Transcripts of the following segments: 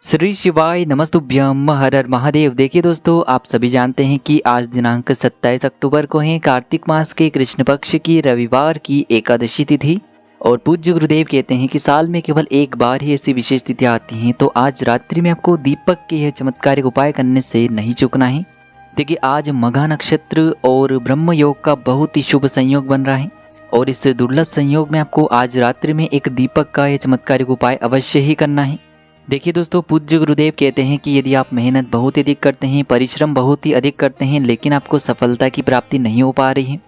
श्री शिवाय नमस्तुभ्यम हर हर महादेव। देखिए दोस्तों, आप सभी जानते हैं कि आज दिनांक 27 अक्टूबर को है कार्तिक मास के कृष्ण पक्ष की रविवार की एकादशी तिथि। और पूज्य गुरुदेव कहते हैं कि साल में केवल एक बार ही ऐसी विशेष तिथियां आती हैं। तो आज रात्रि में आपको दीपक के यह चमत्कारिक उपाय करने से नहीं चूकना है। देखिए, आज मघा नक्षत्र और ब्रह्म योग का बहुत ही शुभ संयोग बन रहा है और इस दुर्लभ संयोग में आपको आज रात्रि में एक दीपक का यह चमत्कारिक उपाय अवश्य ही करना है। देखिए दोस्तों, पूज्य गुरुदेव कहते हैं कि यदि आप मेहनत बहुत ही अधिक करते हैं, परिश्रम बहुत ही अधिक करते हैं, लेकिन आपको सफलता की प्राप्ति नहीं हो पा रही है,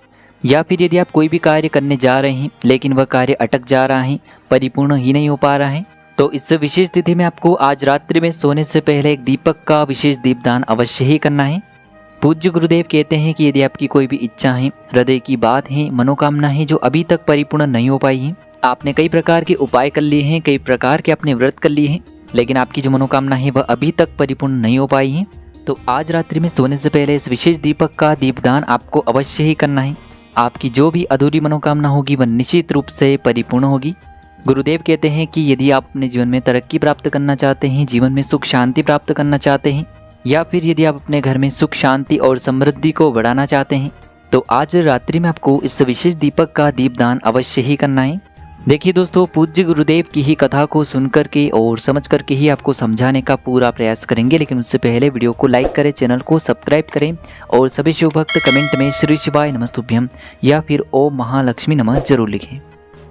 या फिर यदि आप कोई भी कार्य करने जा रहे हैं लेकिन वह कार्य अटक जा रहा है, परिपूर्ण ही नहीं हो पा रहा है, तो इस विशेष तिथि में आपको आज रात्रि में सोने से पहले एक दीपक का विशेष दीपदान अवश्य ही करना है। पूज्य गुरुदेव कहते हैं कि यदि आपकी कोई भी इच्छा है, हृदय की बात है, मनोकामना है जो अभी तक परिपूर्ण नहीं हो पाई है, आपने कई प्रकार के उपाय कर लिए हैं, कई प्रकार के अपने व्रत कर लिए हैं, लेकिन आपकी जो मनोकामना है वह अभी तक परिपूर्ण नहीं हो पाई है, तो आज रात्रि में सोने से पहले इस विशेष दीपक का दीपदान आपको अवश्य ही करना है। आपकी जो भी अधूरी मनोकामना होगी वह निश्चित रूप से परिपूर्ण होगी। गुरुदेव कहते हैं कि यदि आप अपने जीवन में तरक्की प्राप्त करना चाहते हैं, जीवन में सुख शांति प्राप्त करना चाहते हैं, या फिर यदि आप अपने घर में सुख शांति और समृद्धि को बढ़ाना चाहते हैं, तो आज रात्रि में आपको इस विशेष दीपक का दीपदान अवश्य ही करना है। देखिए दोस्तों, पूज्य गुरुदेव की ही कथा को सुनकर के और समझ करके ही आपको समझाने का पूरा प्रयास करेंगे, लेकिन उससे पहले वीडियो को लाइक करें, चैनल को सब्सक्राइब करें और सभी शिव भक्त कमेंट में श्री शिवाय नमस्तुभ्यम या फिर ओम महालक्ष्मी नमः जरूर लिखें।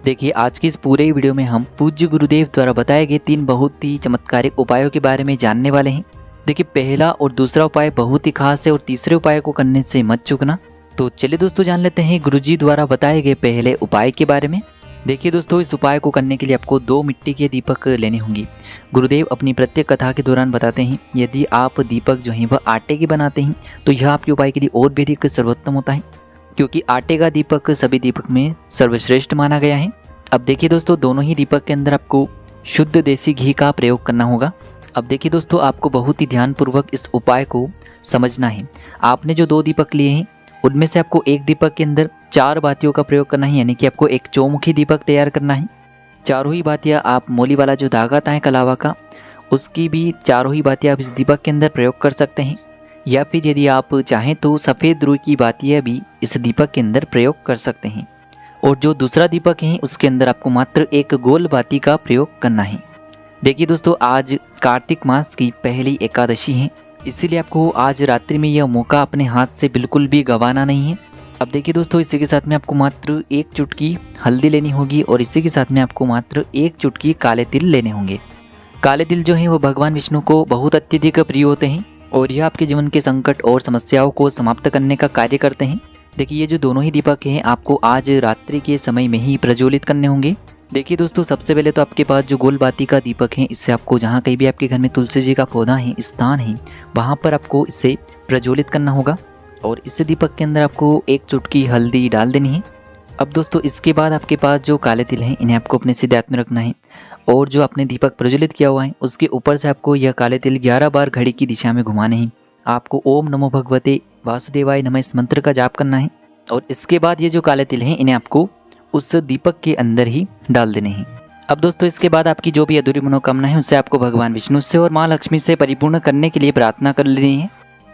देखिए, आज की इस पूरे वीडियो में हम पूज्य गुरुदेव द्वारा बताए गए 3 बहुत ही चमत्कारिक उपायों के बारे में जानने वाले हैं। देखिए, पहला और दूसरा उपाय बहुत ही खास है और तीसरे उपाय को करने से मत चूकना। तो चलिए दोस्तों, जान लेते हैं गुरुजी द्वारा बताए गए पहले उपाय के बारे में। देखिए दोस्तों, इस उपाय को करने के लिए आपको 2 मिट्टी के दीपक लेने होंगे। गुरुदेव अपनी प्रत्येक कथा के दौरान बताते हैं यदि आप दीपक जो है वह आटे के बनाते हैं तो यह आपके उपाय के लिए और भी अधिक सर्वोत्तम होता है, क्योंकि आटे का दीपक सभी दीपक में सर्वश्रेष्ठ माना गया है। अब देखिए दोस्तों, दोनों ही दीपक के अंदर आपको शुद्ध देसी घी का प्रयोग करना होगा। अब देखिए दोस्तों, आपको बहुत ही ध्यानपूर्वक इस उपाय को समझना है। आपने जो 2 दीपक लिए हैं उनमें से आपको एक दीपक के अंदर 4 बातियों का प्रयोग करना है, यानी कि आपको एक चौमुखी दीपक तैयार करना है। चारों ही बातियां आप मोली वाला जो धागा आता है कलावा का, उसकी भी चारों ही बातियां आप इस दीपक के अंदर प्रयोग कर सकते हैं, या फिर यदि आप चाहें तो सफ़ेद रुई की बातियां भी इस दीपक के अंदर प्रयोग कर सकते हैं। और जो दूसरा दीपक है उसके अंदर आपको मात्र एक गोल बाती का प्रयोग करना है। देखिए दोस्तों, आज कार्तिक मास की पहली एकादशी है, इसीलिए आपको आज रात्रि में यह मौका अपने हाथ से बिल्कुल भी गंवाना नहीं है। अब देखिए दोस्तों, इसी के साथ में आपको मात्र 1 चुटकी हल्दी लेनी होगी और इसी के साथ में आपको मात्र 1 चुटकी काले तिल लेने होंगे। काले तिल जो हैं वो भगवान विष्णु को बहुत अत्यधिक प्रिय होते हैं और यह आपके जीवन के संकट और समस्याओं को समाप्त करने का कार्य करते हैं। देखिए, ये जो दोनों ही दीपक हैं आपको आज रात्रि के समय में ही प्रज्वलित करने होंगे। देखिए दोस्तों, सबसे पहले तो आपके पास जो गोल बाती का दीपक है, इससे आपको जहाँ कहीं भी आपके घर में तुलसी जी का पौधा है, स्थान है, वहाँ पर आपको इसे प्रज्वलित करना होगा और इस दीपक के अंदर आपको 1 चुटकी हल्दी डाल देनी है। अब दोस्तों, इसके बाद आपके पास जो काले तिल हैं इन्हें आपको अपने सीधे हाथ में रखना है और जो आपने दीपक प्रज्वलित किया हुआ है उसके ऊपर से आपको यह काले तिल 11 बार घड़ी की दिशा में घुमाने हैं। आपको ओम नमो भगवते वासुदेवाय नमः इस मंत्र का जाप करना है और इसके बाद ये जो काले तिल हैं इन्हें आपको उस दीपक के अंदर ही डाल देने हैं। अब दोस्तों, इसके बाद आपकी जो भी अधूरी मनोकामना है उसे आपको भगवान विष्णु से और माँ लक्ष्मी से परिपूर्ण करने के लिए प्रार्थना कर लेनी है।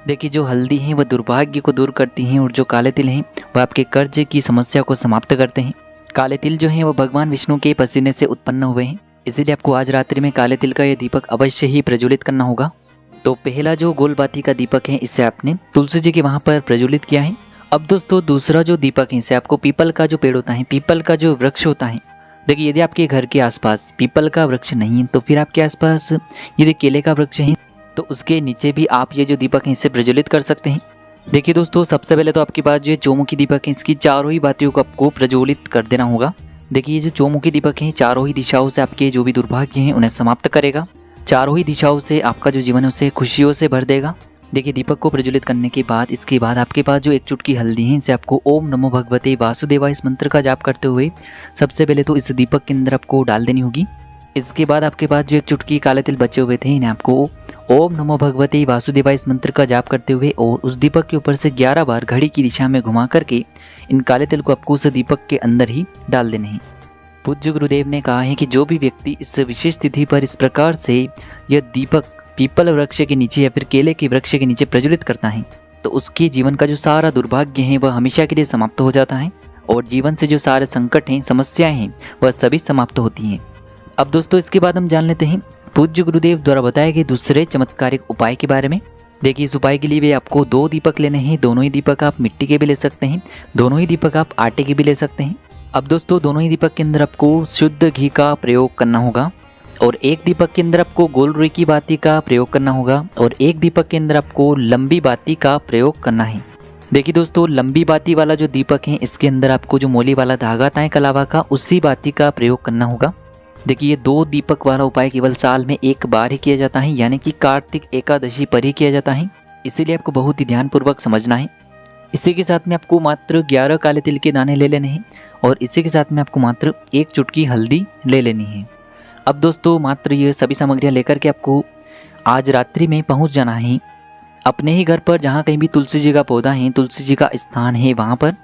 देखिए, जो हल्दी है वह दुर्भाग्य को दूर करती हैं और जो काले तिल हैं वह आपके कर्ज की समस्या को समाप्त करते हैं। काले तिल जो हैं वो भगवान विष्णु के पसीने से उत्पन्न हुए हैं, इसीलिए आपको आज रात्रि में काले तिल का यह दीपक अवश्य ही प्रज्वलित करना होगा। तो पहला जो गोल बाती का दीपक है इसे आपने तुलसी जी के वहाँ पर प्रज्वलित किया है। अब दोस्तों, दूसरा जो दीपक है इसे आपको पीपल का जो पेड़ होता है, पीपल का जो वृक्ष होता है, देखिए यदि आपके घर के आसपास पीपल का वृक्ष नहीं है तो फिर आपके आसपास यदि केले का वृक्ष है तो उसके नीचे भी आप ये जो दीपक है इसे प्रज्वलित कर सकते हैं। देखिए दोस्तों, सबसे पहले तो आपके पास जो चौमुखी दीपक है इसकी चारों ही बातियों को आपको प्रज्वलित कर देना होगा। देखिए, ये जो चौमुखी दीपक है चारों ही दिशाओं से आपके जो भी दुर्भाग्य हैं उन्हें समाप्त करेगा, चारों ही दिशाओं से आपका जो जीवन है उसे खुशियों से भर देगा। देखिए, दीपक को प्रज्वलित करने के बाद इसके बाद आपके पास जो 1 चुटकी हल्दी है इसे आपको ओम नमो भगवते वासुदेवाय इस मंत्र का जाप करते हुए सबसे पहले तो इस दीपक के अंदर आपको डाल देनी होगी। इसके बाद आपके पास जो 1 चुटकी काले तिल बचे हुए थे इन्हें आपको ओम नमो भगवते वासुदेवाय इस मंत्र का जाप करते हुए और उस दीपक के ऊपर से 11 बार घड़ी की दिशा में घुमा करके इन काले तिल को आपको उस दीपक के अंदर ही डाल देने हैं। पूज्य गुरुदेव ने कहा है कि जो भी व्यक्ति इस विशेष तिथि पर इस प्रकार से यह दीपक पीपल वृक्ष के नीचे या फिर केले के वृक्ष के नीचे प्रज्वलित करता है तो उसके जीवन का जो सारा दुर्भाग्य है वह हमेशा के लिए समाप्त हो जाता है और जीवन से जो सारे संकट हैं, समस्याएं हैं, वह सभी समाप्त होती हैं। अब दोस्तों इसके बाद हम जान लेते हैं पूज्य गुरुदेव द्वारा बताए गए दूसरे चमत्कारिक उपाय के बारे में। देखिए इस उपाय के लिए भी आपको 2 दीपक लेने हैं। दोनों ही दीपक आप मिट्टी के भी ले सकते हैं, दोनों ही दीपक आप आटे के भी ले सकते हैं। अब दोस्तों दोनों ही दीपक के अंदर आपको शुद्ध घी का प्रयोग करना होगा और एक दीपक के अंदर आपको गोल रुई की बाती का प्रयोग करना होगा और एक दीपक के अंदर आपको लंबी बाती का प्रयोग करना है। देखिए दोस्तों लंबी बाती वाला जो दीपक है इसके अंदर आपको जो मोली वाला धागा आता है कलावा का, उसी बाती का प्रयोग करना होगा। देखिए ये 2 दीपक वाला उपाय केवल साल में एक बार ही किया जाता है, यानी कि कार्तिक एकादशी पर ही किया जाता है, इसीलिए आपको बहुत ही ध्यानपूर्वक समझना है। इसी के साथ में आपको मात्र 11 काले तिल के दाने ले लेने हैं और इसी के साथ में आपको मात्र 1 चुटकी हल्दी ले लेनी है। अब दोस्तों मात्र ये सभी सामग्रियाँ लेकर के आपको आज रात्रि में पहुँच जाना है अपने ही घर पर, जहाँ कहीं भी तुलसी जी का पौधा है, तुलसी जी का स्थान है वहाँ पर।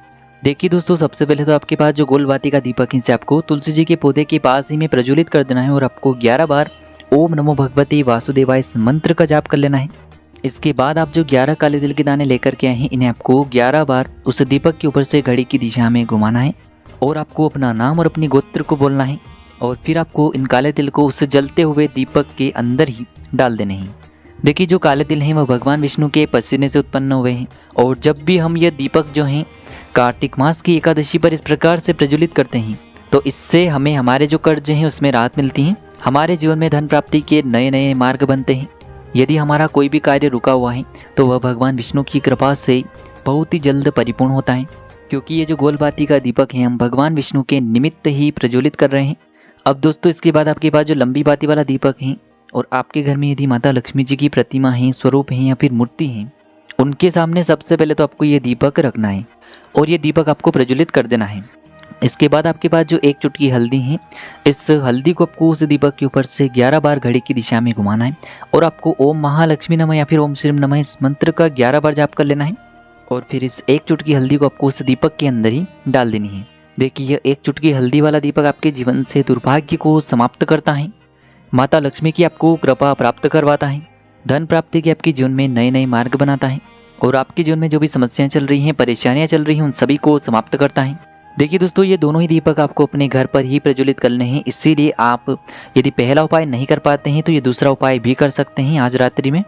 देखिए दोस्तों सबसे पहले तो आपके पास जो गोल बाती का दीपक है इसे आपको तुलसी जी के पौधे के पास ही में प्रज्वलित कर देना है और आपको 11 बार ओम नमो भगवते वासुदेवाय इस मंत्र का जाप कर लेना है। इसके बाद आप जो 11 काले तिल के दाने लेकर के आए हैं इन्हें आपको 11 बार उस दीपक के ऊपर से घड़ी की दिशा में घुमाना है और आपको अपना नाम और अपनी गोत्र को बोलना है और फिर आपको इन काले तिल को उस जलते हुए दीपक के अंदर ही डाल देने हैं। देखिए जो काले तिल हैं वह भगवान विष्णु के पसीने से उत्पन्न हुए हैं और जब भी हम ये दीपक जो हैं कार्तिक मास की एकादशी पर इस प्रकार से प्रज्वलित करते हैं तो इससे हमें हमारे जो कर्ज हैं उसमें राहत मिलती है, हमारे जीवन में धन प्राप्ति के नए नए मार्ग बनते हैं। यदि हमारा कोई भी कार्य रुका हुआ है तो वह भगवान विष्णु की कृपा से बहुत ही जल्द परिपूर्ण होता है, क्योंकि ये जो गोल बाती का दीपक है हम भगवान विष्णु के निमित्त ही प्रज्वलित कर रहे हैं। अब दोस्तों इसके बाद आपके पास जो लंबी बाती वाला दीपक है और आपके घर में यदि माता लक्ष्मी जी की प्रतिमा है, स्वरूप है या फिर मूर्ति है, उनके सामने सबसे पहले तो आपको ये दीपक रखना है और ये दीपक आपको प्रज्वलित कर देना है। इसके बाद आपके पास जो 1 चुटकी हल्दी है, इस हल्दी को आपको उस दीपक के ऊपर से 11 बार घड़ी की दिशा में घुमाना है और आपको ओम महालक्ष्मी नमः या फिर ओम श्रीम नमः इस मंत्र का 11 बार जाप कर लेना है और फिर इस 1 चुटकी हल्दी को आपको उस दीपक के अंदर ही डाल देनी है। देखिए यह 1 चुटकी हल्दी वाला दीपक आपके जीवन से दुर्भाग्य को समाप्त करता है, माता लक्ष्मी की आपको कृपा प्राप्त करवाता है, धन प्राप्ति के आपके जीवन में नए नए मार्ग बनाता है और आपके जीवन में जो भी समस्याएं चल रही हैं, परेशानियां चल रही हैं, उन सभी को समाप्त करता है। देखिए दोस्तों ये दोनों ही दीपक आपको अपने घर पर ही प्रज्वलित करने हैं, इसीलिए आप यदि पहला उपाय नहीं कर पाते हैं तो ये दूसरा उपाय भी कर सकते हैं आज रात्रि में।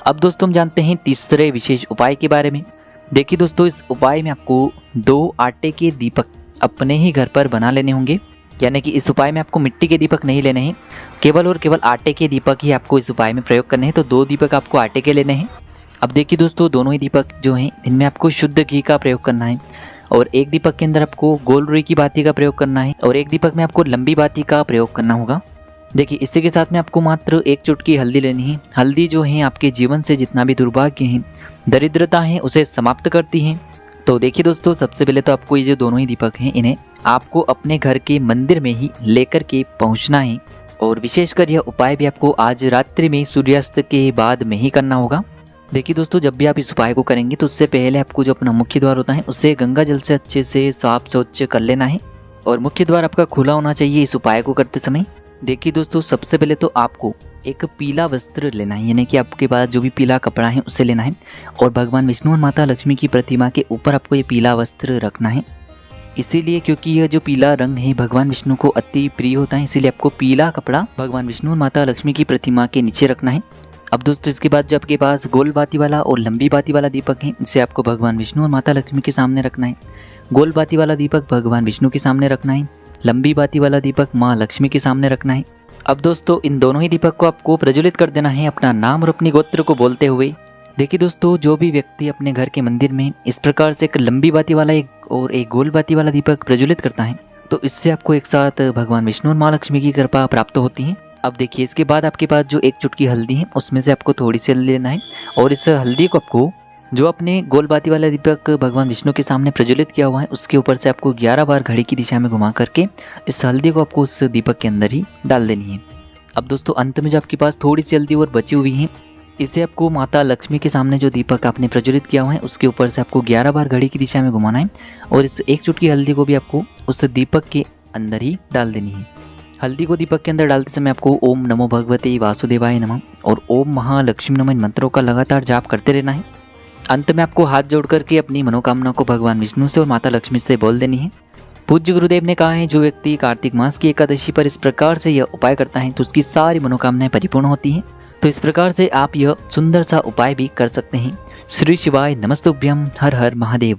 अब दोस्तों हम जानते हैं तीसरे विशेष उपाय के बारे में। देखिए दोस्तों इस उपाय में आपको 2 आटे के दीपक अपने ही घर पर बना लेने होंगे, यानी कि इस उपाय में आपको मिट्टी के दीपक नहीं लेने हैं, केवल और केवल आटे के दीपक ही आपको इस उपाय में प्रयोग करने हैं। तो 2 दीपक आपको आटे के लेने हैं। अब देखिए दोस्तों दोनों ही दीपक जो हैं इनमें आपको शुद्ध घी का प्रयोग करना है और एक दीपक के अंदर आपको गोल रुई की बाती का प्रयोग करना है और एक दीपक में आपको लंबी बाती का प्रयोग करना होगा। देखिए इसी के साथ में आपको मात्र 1 चुटकी हल्दी लेनी है। हल्दी जो है आपके जीवन से जितना भी दुर्भाग्य है, दरिद्रता है, उसे समाप्त करती है। तो देखिए दोस्तों सबसे पहले तो आपको ये जो दोनों ही दीपक हैं इन्हें आपको अपने घर के मंदिर में ही लेकर के पहुंचना है और विशेषकर यह उपाय भी आपको आज रात्रि में सूर्यास्त के बाद में ही करना होगा। देखिए दोस्तों जब भी आप इस उपाय को करेंगे तो उससे पहले आपको जो अपना मुख्य द्वार होता है उससे गंगा जल से अच्छे से साफ स्वच्छ कर लेना है और मुख्य द्वार आपका खुला होना चाहिए इस उपाय को करते समय। देखिए दोस्तों सबसे पहले तो आपको एक पीला वस्त्र लेना है, यानी कि आपके पास जो भी पीला कपड़ा है उसे लेना है और भगवान विष्णु और माता लक्ष्मी की प्रतिमा के ऊपर आपको ये पीला वस्त्र रखना है। इसीलिए क्योंकि यह जो पीला रंग है भगवान विष्णु को अति प्रिय होता है, इसीलिए आपको पीला कपड़ा भगवान विष्णु और माता लक्ष्मी की प्रतिमा के नीचे रखना है। अब दोस्तों इसके बाद जो आपके पास गोल बाती वाला और लंबी बाती वाला दीपक है इसे आपको भगवान विष्णु और माता लक्ष्मी के सामने रखना है। गोल बाती वाला दीपक भगवान विष्णु के सामने रखना है, लंबी बाती वाला दीपक माँ लक्ष्मी के सामने रखना है। अब दोस्तों इन दोनों ही दीपक को आपको प्रज्वलित कर देना है अपना नाम और अपनी गोत्र को बोलते हुए। देखिए दोस्तों जो भी व्यक्ति अपने घर के मंदिर में इस प्रकार से एक लंबी बाती वाला और एक गोल बाती वाला दीपक प्रज्वलित करता है तो इससे आपको एक साथ भगवान विष्णु और माँ लक्ष्मी की कृपा प्राप्त होती है। अब देखिए इसके बाद आपके पास जो 1 चुटकी हल्दी है उसमें से आपको थोड़ी सी हल्दी लेना है और इस हल्दी को आपको जो अपने गोल बाती वाला दीपक भगवान विष्णु के सामने प्रज्वलित किया हुआ है उसके ऊपर से आपको 11 बार घड़ी की दिशा में घुमा करके इस हल्दी को आपको उस दीपक के अंदर ही डाल देनी है। अब दोस्तों अंत में जो आपके पास थोड़ी सी हल्दी और बची हुई है इसे आपको माता लक्ष्मी के सामने जो दीपक आपने प्रज्वलित किया हुआ है उसके ऊपर से आपको 11 बार घड़ी की दिशा में घुमाना है और इस 1 चुटकी हल्दी को भी आपको उस दीपक के अंदर ही डाल देनी है। हल्दी को दीपक के अंदर डालते समय आपको ओम नमो भगवते वासुदेवाय नमः और ओम महालक्ष्मी नमः इन मंत्रों का लगातार जाप करते रहना है। अंत में आपको हाथ जोड़ करके अपनी मनोकामना को भगवान विष्णु से और माता लक्ष्मी से बोल देनी है। पूज्य गुरुदेव ने कहा है, जो व्यक्ति कार्तिक मास की एकादशी पर इस प्रकार से यह उपाय करता है तो उसकी सारी मनोकामनाएं परिपूर्ण होती हैं। तो इस प्रकार से आप यह सुंदर सा उपाय भी कर सकते हैं। श्री शिवाय नमस्तुभ्यम। हर हर महादेव।